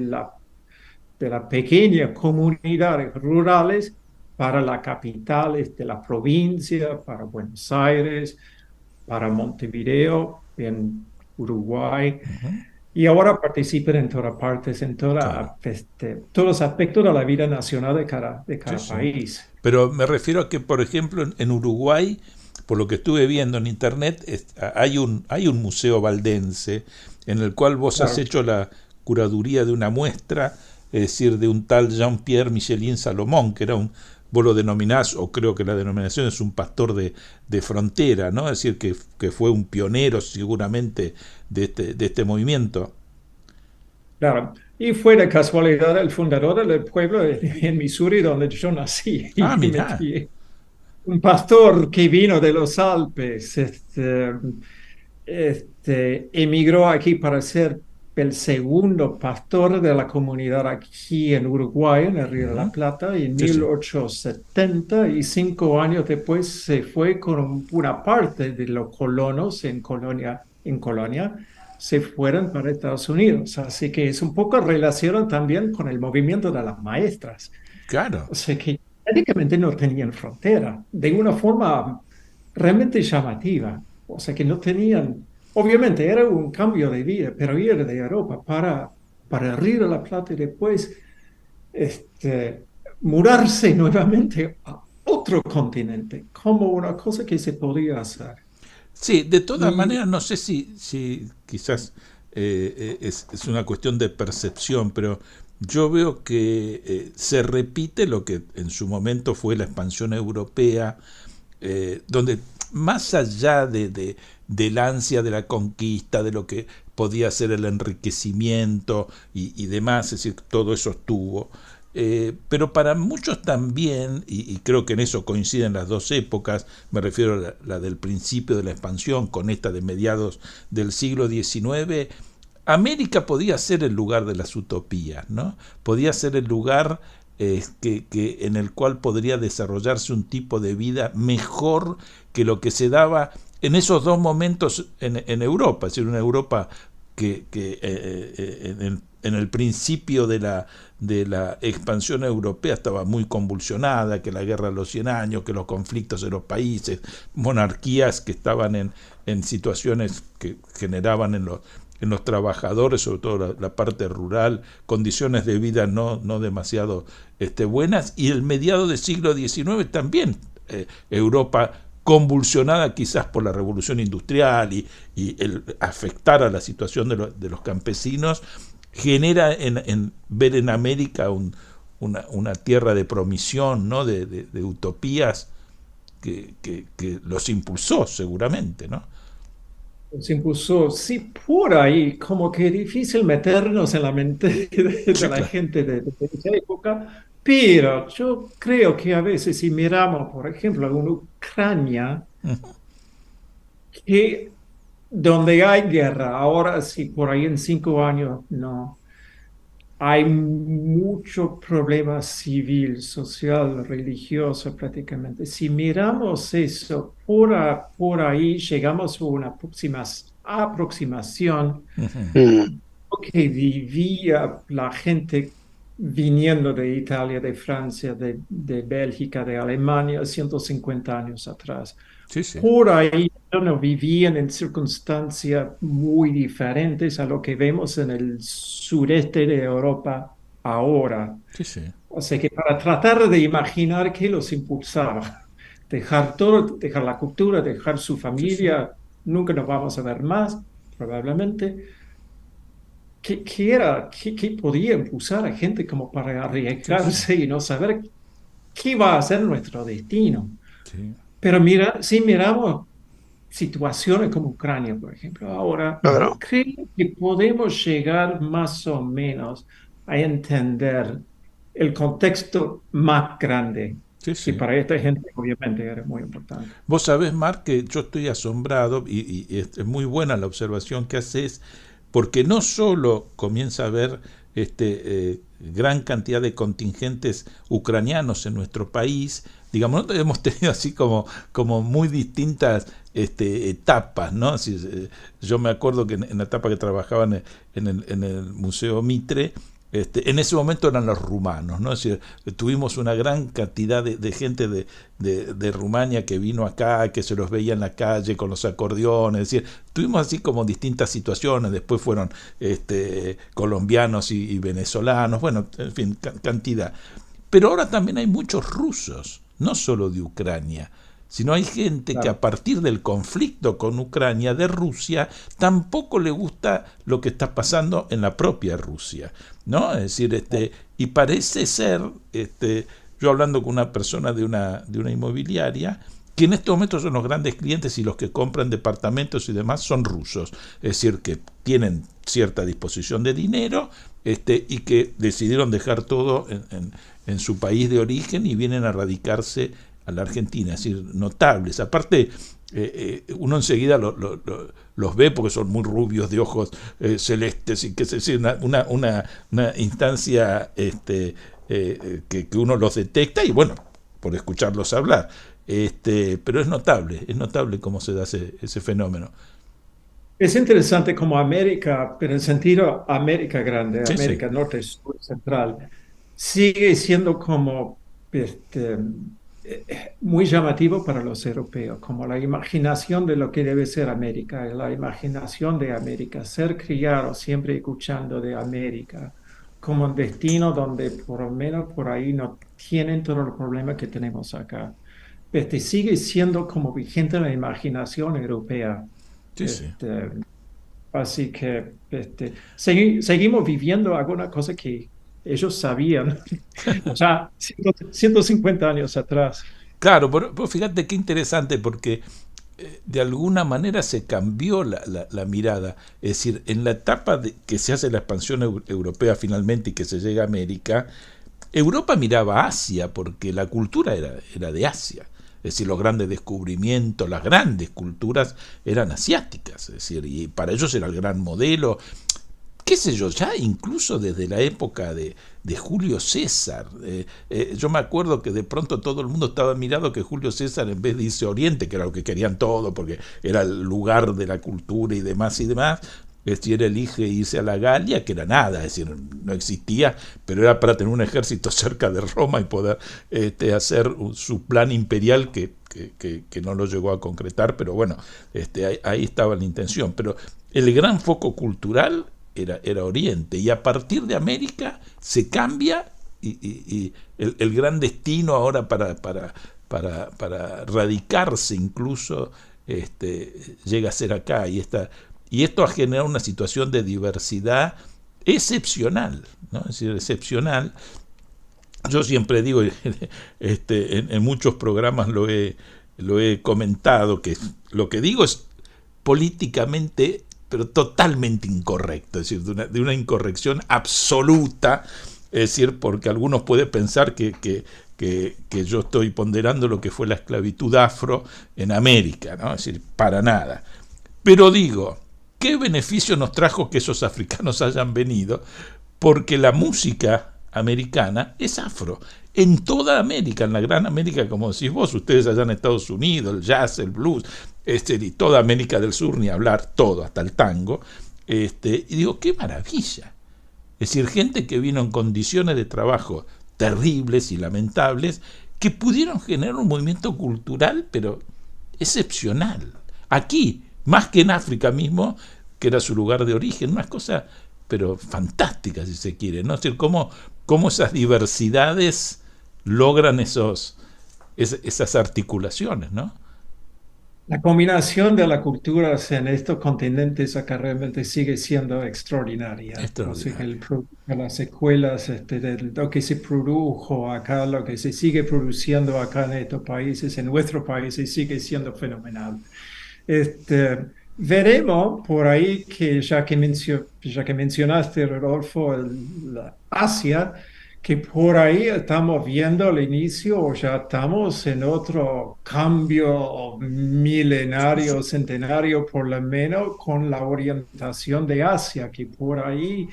la pequeña comunidades rurales para las capitales de la provincia, para Buenos Aires, para Montevideo, en Uruguay, y ahora participan en todas partes, en todos los aspectos de la vida nacional de cada Sí, sí. país. Pero me refiero a que, por ejemplo, en Uruguay, por lo que estuve viendo en internet, hay un museo valdense en el cual vos has Claro. hecho la curaduría de una muestra, es decir, de un tal Jean-Pierre Michelin Salomón, que era vos lo denominás, o creo que la denominación es un pastor de frontera, ¿no? Es decir, que fue un pionero seguramente de este movimiento. Claro. Y fue de casualidad el fundador del pueblo en Missouri donde yo nací. Ah, Y mirá. un pastor que vino de los Alpes, emigró aquí para ser el segundo pastor de la comunidad aquí en Uruguay, en el Río de la Plata, y en Sí, sí. 1870, y 5 años después se fue con una parte de los colonos en Colonia, se fueron para Estados Unidos. Así que es un poco relacionado también con el movimiento de las maestras. Claro. O sea que prácticamente no tenían frontera, de una forma realmente llamativa. O sea que no tenían, obviamente era un cambio de vida, pero ir de Europa para el Río de la Plata y después mudarse nuevamente a otro continente, como una cosa que se podía hacer. Sí, de todas Y maneras, no sé si quizás es una cuestión de percepción, pero yo veo que se repite lo que en su momento fue la expansión europea, donde más allá del ansia de la conquista, de lo que podía ser el enriquecimiento y demás, es decir, todo eso estuvo. Pero para muchos también, y creo que en eso coinciden las dos épocas, me refiero a la del principio de la expansión con esta de mediados del siglo XIX, América podía ser el lugar de las utopías, ¿no? Podía ser el lugar en el cual podría desarrollarse un tipo de vida mejor que lo que se daba en esos dos momentos en Europa, es decir, una Europa que en el principio de la expansión europea estaba muy convulsionada, que la guerra de los 100 años, que los conflictos de los países, monarquías que estaban en situaciones que generaban en los trabajadores, sobre todo la parte rural, condiciones de vida no demasiado buenas, y el mediado del siglo XIX también, Europa convulsionada quizás por la revolución industrial y el afectar a la situación de los campesinos, genera ver en América una tierra de promisión, ¿no? de utopías que los impulsó seguramente, ¿no? se impuso, sí, por ahí, como que difícil meternos en la mente de Sí, la claro. gente de esa época, pero yo creo que a veces si miramos, por ejemplo, en Ucrania, que donde hay guerra, ahora sí, por ahí en 5 años, no, hay mucho problema civil, social, religioso prácticamente. Si miramos eso, por ahí llegamos a una aproximación mm, que vivía la gente viniendo de Italia, de Francia, de Bélgica, de Alemania, 150 años atrás. Sí, sí. Por ahí no vivían en circunstancias muy diferentes a lo que vemos en el sureste de Europa ahora. Sí, sí. O sea que para tratar de imaginar qué los impulsaba, dejar todo, dejar la cultura, dejar su Sí, sí. familia, nunca nos vamos a ver más, probablemente. ¿Qué podía impulsar a gente como para Sí, sí. arriesgarse y no saber qué va a ser nuestro destino? Sí. Pero mira, si miramos situaciones como Ucrania, por ejemplo, ahora Claro. creo que podemos llegar más o menos a entender el contexto más grande, Sí, que sí. para esta gente obviamente era muy importante. Vos sabés, Marc, que yo estoy asombrado y es muy buena la observación que haces, porque no solo comienza a haber gran cantidad de contingentes ucranianos en nuestro país, digamos, nosotros hemos tenido así como muy distintas etapas, ¿no? Yo me acuerdo que en la etapa que trabajaba en el Museo Mitre, en ese momento eran los rumanos, ¿no? Es decir, tuvimos una gran cantidad de gente de Rumania que vino acá, que se los veía en la calle con los acordeones, es decir, tuvimos así como distintas situaciones, después fueron colombianos y venezolanos, bueno, en fin, cantidad. Pero ahora también hay muchos rusos, no solo de Ucrania, sino hay gente que Claro. a partir del conflicto con Ucrania de Rusia tampoco le gusta lo que está pasando en la propia Rusia, ¿no? Es decir, y parece ser, yo hablando con una persona de una inmobiliaria, que en estos momentos son los grandes clientes y los que compran departamentos y demás son rusos, es decir, que tienen cierta disposición de dinero y que decidieron dejar todo en su país de origen y vienen a radicarse a la Argentina, es decir, notables. Aparte, uno enseguida los ve porque son muy rubios, de ojos celestes, y que es decir, una instancia que uno los detecta, y bueno, por escucharlos hablar. Pero es notable cómo se da ese fenómeno. Es interesante como América, pero en sentido América Grande, Sí, sí, América Norte, Sur, Central, sigue siendo como muy llamativo para los europeos, como la imaginación de lo que debe ser América, la imaginación de América, ser criado siempre escuchando de América, como un destino donde por lo menos por ahí no tienen todos los problemas que tenemos acá. Sigue siendo como vigente en la imaginación europea. sí, sí. Así que seguimos viviendo alguna cosa que ellos sabían ya 150 años atrás. Claro, pero fíjate qué interesante, porque de alguna manera se cambió la mirada. Es decir, en la etapa que se hace la expansión europea finalmente y que se llega a América, Europa miraba a Asia porque la cultura era de Asia. Es decir, los grandes descubrimientos, las grandes culturas eran asiáticas. Es decir, y para ellos era el gran modelo. Qué sé yo, ya incluso desde la época de Julio César. Yo me acuerdo que de pronto todo el mundo estaba mirando que Julio César, en vez de irse a Oriente, que era lo que querían todo, porque era el lugar de la cultura y demás, él elige irse a la Galia, que era nada, es decir, no existía, pero era para tener un ejército cerca de Roma y poder hacer su plan imperial que no lo llegó a concretar, pero bueno, ahí estaba la intención. Pero el gran foco cultural era Oriente, y a partir de América se cambia y el gran destino ahora para radicarse incluso llega a ser acá, y esto ha generado una situación de diversidad excepcional, ¿no? Es decir, excepcional. Yo siempre digo, en muchos programas lo he comentado, que lo que digo es políticamente, pero totalmente incorrecto, es decir, de una incorrección absoluta, es decir, porque algunos pueden pensar que yo estoy ponderando lo que fue la esclavitud afro en América, ¿no? Es decir, para nada. Pero digo, ¿qué beneficio nos trajo que esos africanos hayan venido? Porque la música americana es afro. En toda América, en la gran América, como decís vos, ustedes allá en Estados Unidos, el jazz, el blues, y toda América del Sur, ni hablar, todo, hasta el tango. Y digo, qué maravilla. Es decir, gente que vino en condiciones de trabajo terribles y lamentables, que pudieron generar un movimiento cultural, pero excepcional. Aquí, más que en África mismo, que era su lugar de origen, unas cosas, pero fantásticas, si se quiere, ¿no? Es decir, cómo esas diversidades logran esas articulaciones, ¿no? La combinación de las culturas en estos continentes acá realmente sigue siendo extraordinaria. O sea, las secuelas de lo que se produjo acá, lo que se sigue produciendo acá en estos países, en nuestros países, sigue siendo fenomenal. Veremos por ahí que ya que mencionaste, Rodolfo, Asia, que por ahí estamos viendo el inicio o ya estamos en otro cambio milenario, centenario por lo menos, con la orientación de Asia, que por ahí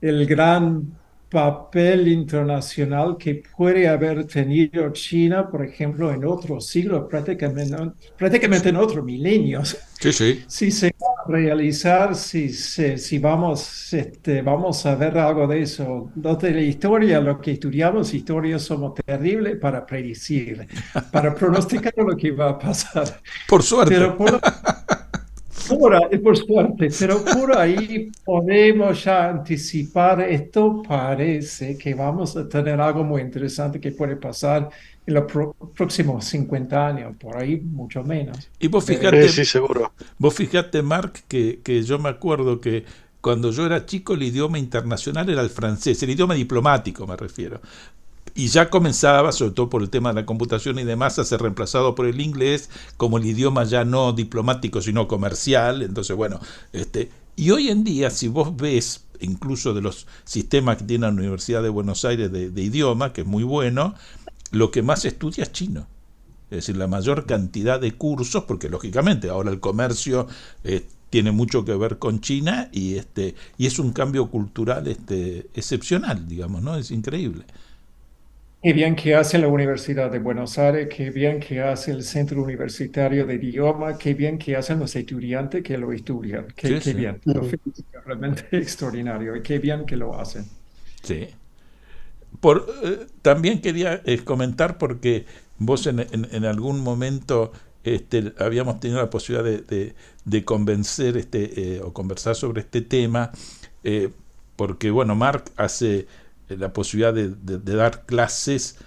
el gran papel internacional que puede haber tenido China, por ejemplo, en otros siglos, prácticamente en otros milenios. Sí, sí. Si se va a realizar, si vamos a ver algo de eso. Los de la historia, los que estudiamos historia, somos terribles para predecir, para pronosticar lo que va a pasar. Por suerte. Pero por suerte, pero por ahí podemos ya anticipar esto. Parece que vamos a tener algo muy interesante que puede pasar en los próximos 50 años, por ahí mucho menos. Y vos fíjate, sí, seguro. Vos fíjate, Marc, que yo me acuerdo que cuando yo era chico el idioma internacional era el francés, el idioma diplomático me refiero. Y ya comenzaba, sobre todo por el tema de la computación y demás, a ser reemplazado por el inglés como el idioma ya no diplomático sino comercial. Entonces, bueno, y hoy en día, si vos ves, incluso de los sistemas que tiene la Universidad de Buenos Aires de idioma, que es muy bueno, lo que más se estudia es chino. Es decir, la mayor cantidad de cursos, porque lógicamente ahora el comercio tiene mucho que ver con China y es un cambio cultural excepcional, digamos, ¿no? Es increíble. Qué bien que hace la Universidad de Buenos Aires, qué bien que hace el Centro Universitario de Idioma, qué bien que hacen los estudiantes que lo estudian. Qué Sí. bien, lo felicito, realmente extraordinario y qué bien que lo hacen. Sí. También quería comentar, porque vos en algún momento habíamos tenido la posibilidad de convencer o conversar sobre este tema, porque bueno, Marc hace la posibilidad de dar clases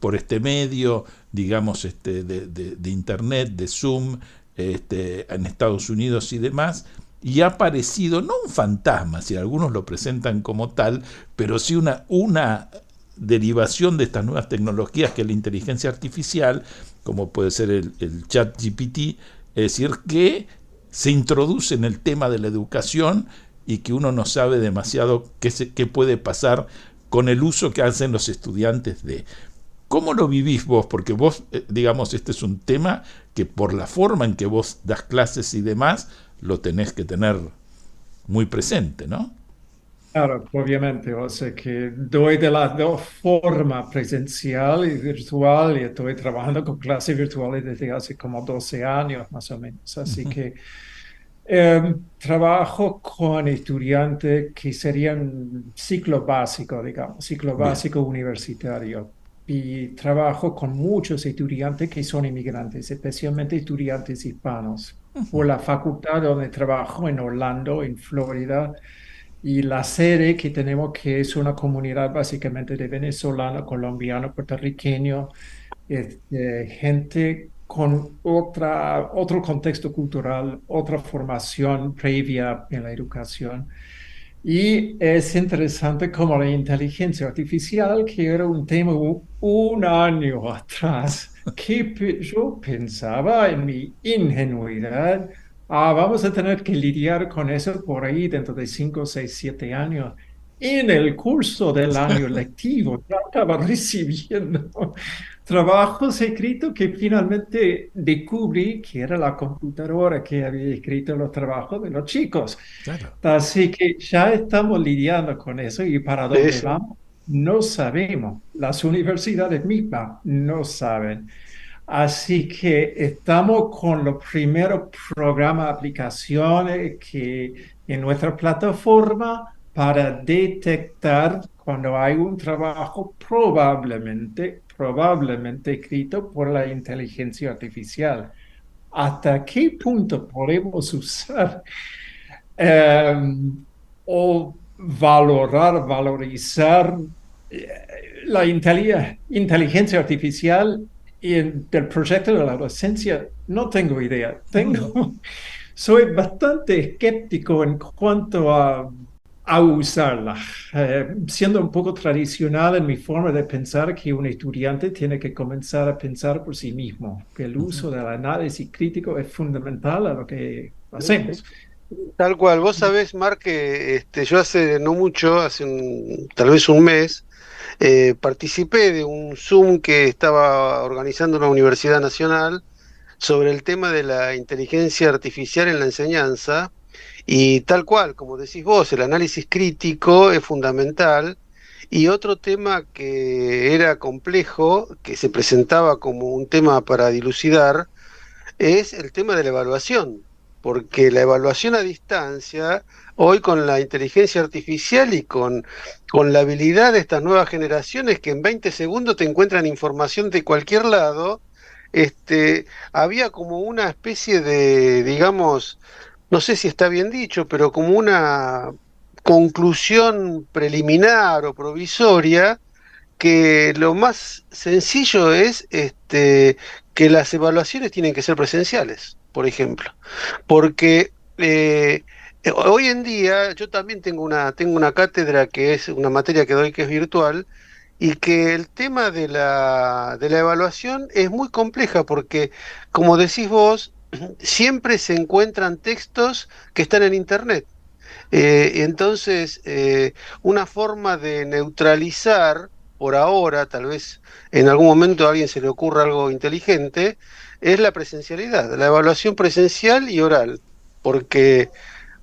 por este medio, digamos, de internet, de Zoom, en Estados Unidos y demás, y ha aparecido no un fantasma, si algunos lo presentan como tal, pero sí una derivación de estas nuevas tecnologías, que es la inteligencia artificial, como puede ser el chat GPT, es decir, que se introduce en el tema de la educación y que uno no sabe demasiado qué puede pasar con el uso que hacen los estudiantes de. ¿Cómo lo vivís vos? Porque vos, digamos, este es un tema que por la forma en que vos das clases y demás, lo tenés que tener muy presente, ¿no? Claro, obviamente, o sea que doy de las dos formas, presencial y virtual, y estoy trabajando con clases virtuales desde hace como 12 años más o menos, así que trabajo con estudiantes que serían ciclo básico, digamos, ciclo básico universitario, y trabajo con muchos estudiantes que son inmigrantes, especialmente estudiantes hispanos, por la facultad donde trabajo en Orlando, en Florida. Y la sede que tenemos, que es una comunidad básicamente de venezolanos, colombianos, puertorriqueños, gente con otro contexto cultural, otra formación previa en la educación. Y es interesante como la inteligencia artificial, que era un tema un año atrás, que yo pensaba en mi ingenuidad, vamos a tener que lidiar con eso por ahí dentro de 5, 6, 7 años. En el curso del año lectivo, yo estaba recibiendo trabajos escritos que finalmente descubrí que era la computadora que había escrito los trabajos de los chicos. Claro. Así que ya estamos lidiando con eso, y para dónde vamos no sabemos. Las universidades mismas no saben. Así que estamos con los primeros programas, aplicaciones que en nuestra plataforma para detectar cuando hay un trabajo probablemente escrito por la inteligencia artificial. ¿Hasta qué punto podemos usar o valorizar la inteligencia artificial del proyecto de la docencia? No tengo idea. Soy bastante escéptico en cuanto a usarla, siendo un poco tradicional en mi forma de pensar que un estudiante tiene que comenzar a pensar por sí mismo, que el uso del análisis crítico es fundamental a lo que hacemos. Tal cual. Vos sabés, Marc, que yo hace no mucho, tal vez un mes, participé de un Zoom que estaba organizando una universidad nacional sobre el tema de la inteligencia artificial en la enseñanza. Y tal cual, como decís vos, el análisis crítico es fundamental. Y otro tema que era complejo, que se presentaba como un tema para dilucidar, es el tema de la evaluación. Porque la evaluación a distancia, hoy con la inteligencia artificial y con la habilidad de estas nuevas generaciones que en 20 segundos te encuentran información de cualquier lado, había como una especie de, digamos, no sé si está bien dicho, pero como una conclusión preliminar o provisoria, que lo más sencillo es que las evaluaciones tienen que ser presenciales, por ejemplo. Porque hoy en día yo también tengo una cátedra que es una materia que doy que es virtual, y que el tema de la evaluación es muy compleja porque, como decís vos, siempre se encuentran textos que están en Internet. Entonces, una forma de neutralizar, por ahora, tal vez en algún momento a alguien se le ocurra algo inteligente, es la presencialidad, la evaluación presencial y oral, porque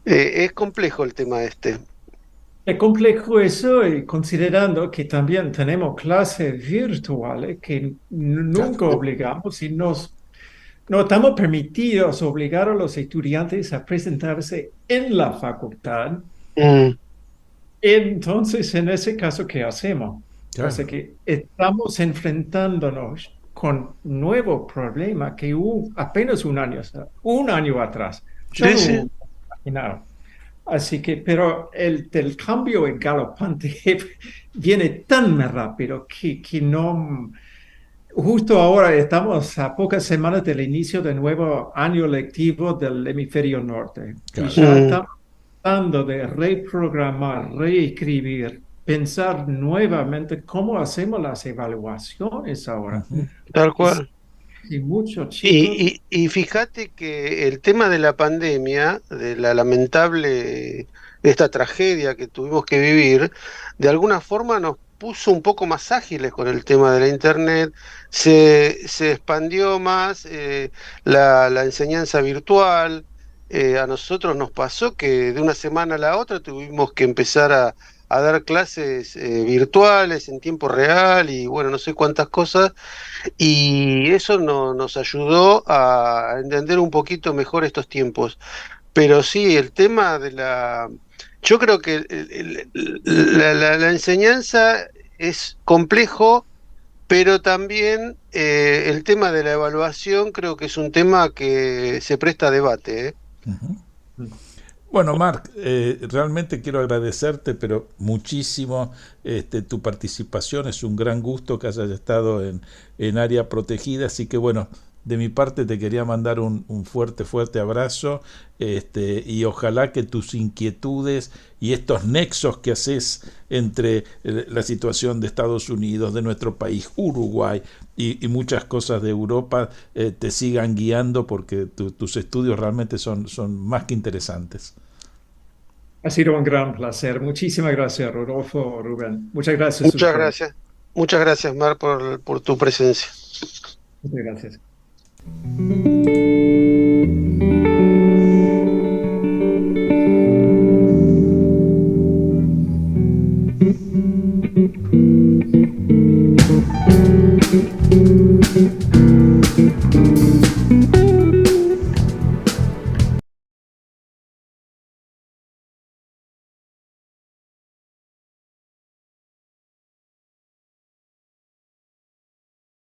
es complejo el tema este. Es complejo eso, y considerando que también tenemos clases virtuales que nunca obligamos y no estamos permitidos obligar a los estudiantes a presentarse en la facultad. Mm. Entonces, en ese caso, ¿qué hacemos? Claro. O sea que estamos enfrentándonos con nuevos problemas que hubo apenas un año atrás. Yo Sí, no sí. hubiera imaginado. Así que, pero el cambio es galopante, viene tan rápido que no. Justo ahora estamos a pocas semanas del inicio del nuevo año lectivo del hemisferio norte. Claro. Y ya Mm. estamos tratando de reprogramar, reescribir, pensar nuevamente cómo hacemos las evaluaciones ahora. Ujú. Tal cual. Y muchos chicos. Y fíjate que el tema de la pandemia, de la lamentable, esta tragedia que tuvimos que vivir, de alguna forma nos puso un poco más ágiles con el tema de la internet, se expandió más la enseñanza virtual. A nosotros nos pasó que de una semana a la otra tuvimos que empezar a dar clases virtuales en tiempo real y bueno, no sé cuántas cosas, y eso nos ayudó a entender un poquito mejor estos tiempos. Pero sí, el tema de yo creo que la enseñanza es complejo, pero también el tema de la evaluación creo que es un tema que se presta a debate, ¿eh? Ujú. Bueno, Marc, realmente quiero agradecerte, pero muchísimo tu participación. Es un gran gusto que hayas estado en Área Protegida, así que bueno, de mi parte te quería mandar un fuerte abrazo, y ojalá que tus inquietudes y estos nexos que haces entre la situación de Estados Unidos, de nuestro país, Uruguay y muchas cosas de Europa te sigan guiando, porque tus estudios realmente son más que interesantes. Ha sido un gran placer. Muchísimas gracias, Rodolfo, Rubén. Muchas gracias a Muchas ustedes. gracias. Muchas gracias, Mar, por tu presencia. Muchas gracias.